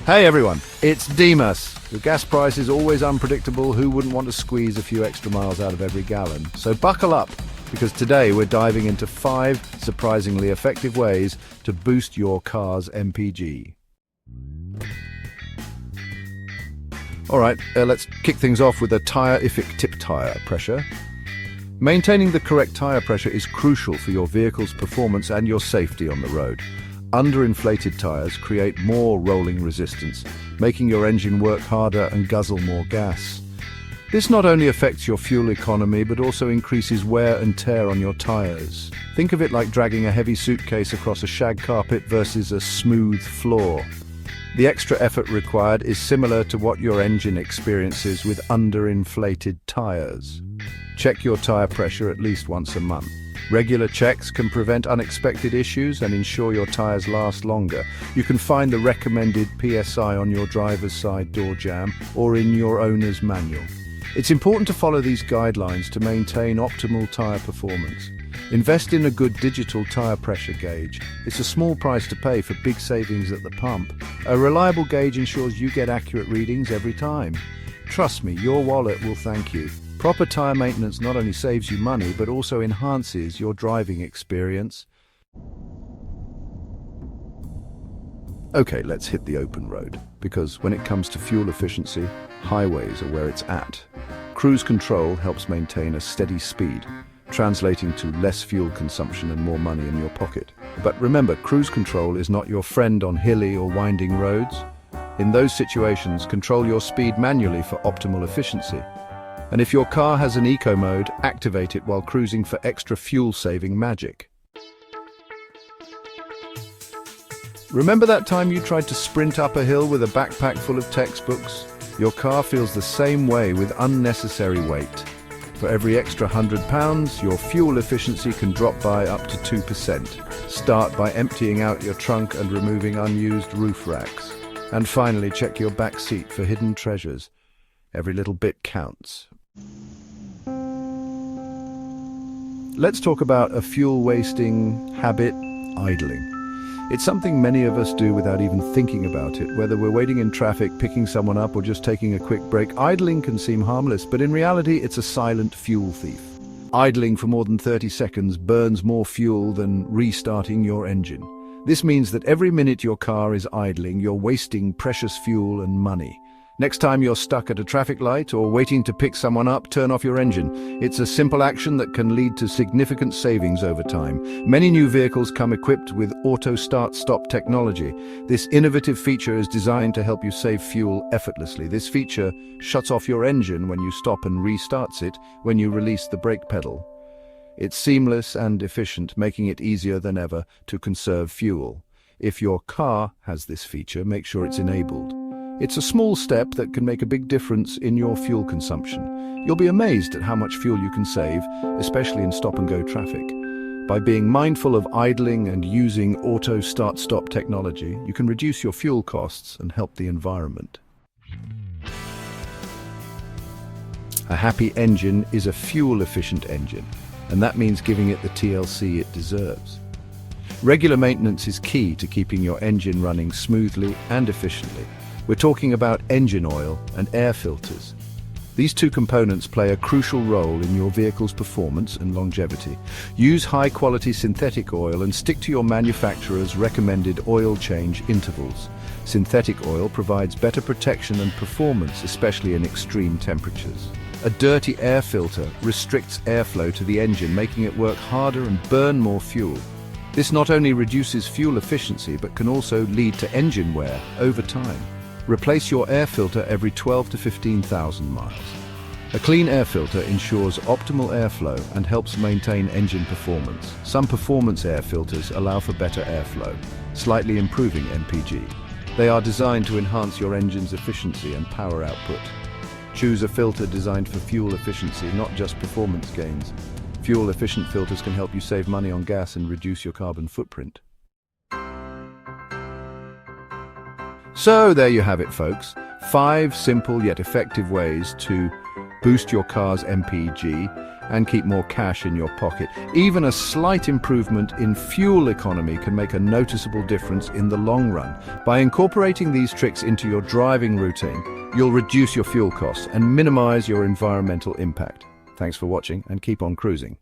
Hey everyone, it's Demas. With gas prices always unpredictable, who wouldn't want to squeeze a few extra miles out of every gallon? So buckle up, because today we're diving into 5 surprisingly effective ways to boost your car's MPG. Alright, let's kick things off with a tyre-ific tip tyre pressure. Maintaining the correct tyre pressure is crucial for your vehicle's performance and your safety on the road. Underinflated tyres create more rolling resistance, making your engine work harder and guzzle more gas. This not only affects your fuel economy, but also increases wear and tear on your tyres. Think of it like dragging a heavy suitcase across a shag carpet versus a smooth floor. The extra effort required is similar to what your engine experiences with underinflated tyres. Check your tyre pressure at least once a month. Regular checks can prevent unexpected issues and ensure your tyres last longer. You can find the recommended PSI on your driver's side door jamb or in your owner's manual. It's important to follow these guidelines to maintain optimal tyre performance. Invest in a good digital tyre pressure gauge. It's a small price to pay for big savings at the pump. A reliable gauge ensures you get accurate readings every time. Trust me, your wallet will thank you. Proper tyre maintenance not only saves you money, but also enhances your driving experience. Okay, let's hit the open road, because when it comes to fuel efficiency, highways are where it's at. Cruise control helps maintain a steady speed, translating to less fuel consumption and more money in your pocket. But remember, cruise control is not your friend on hilly or winding roads. In those situations, control your speed manually for optimal efficiency. And if your car has an eco mode, activate it while cruising for extra fuel-saving magic. Remember that time you tried to sprint up a hill with a backpack full of textbooks? Your car feels the same way with unnecessary weight. For every extra £100, your fuel efficiency can drop by up to 2%. Start by emptying out your trunk and removing unused roof racks. And finally, check your back seat for hidden treasures. Every little bit counts. Let's talk about a fuel-wasting habit, idling. It's something many of us do without even thinking about it. Whether we're waiting in traffic, picking someone up, or just taking a quick break, idling can seem harmless, but in reality, it's a silent fuel thief. Idling for more than 30 seconds burns more fuel than restarting your engine. This means that every minute your car is idling, you're wasting precious fuel and money. Next time you're stuck at a traffic light or waiting to pick someone up, turn off your engine. It's a simple action that can lead to significant savings over time. Many new vehicles come equipped with auto start-stop technology. This innovative feature is designed to help you save fuel effortlessly. This feature shuts off your engine when you stop and restarts it when you release the brake pedal. It's seamless and efficient, making it easier than ever to conserve fuel. If your car has this feature, make sure it's enabled. It's a small step that can make a big difference in your fuel consumption. You'll be amazed at how much fuel you can save, especially in stop-and-go traffic. By being mindful of idling and using auto start-stop technology, you can reduce your fuel costs and help the environment. A happy engine is a fuel-efficient engine, and that means giving it the TLC it deserves. Regular maintenance is key to keeping your engine running smoothly and efficiently. We're talking about engine oil and air filters. These two components play a crucial role in your vehicle's performance and longevity. Use high-quality synthetic oil and stick to your manufacturer's recommended oil change intervals. Synthetic oil provides better protection and performance, especially in extreme temperatures. A dirty air filter restricts airflow to the engine, making it work harder and burn more fuel. This not only reduces fuel efficiency, but can also lead to engine wear over time. Replace your air filter every 12 to 15,000 miles. A clean air filter ensures optimal airflow and helps maintain engine performance. Some performance air filters allow for better airflow, slightly improving MPG. They are designed to enhance your engine's efficiency and power output. Choose a filter designed for fuel efficiency, not just performance gains. Fuel-efficient filters can help you save money on gas and reduce your carbon footprint. So there you have it, folks. 5 simple yet effective ways to boost your car's MPG. and keep more cash in your pocket. Even a slight improvement in fuel economy can make a noticeable difference in the long run. By incorporating these tricks into your driving routine, you'll reduce your fuel costs and minimize your environmental impact. Thanks for watching and keep on cruising.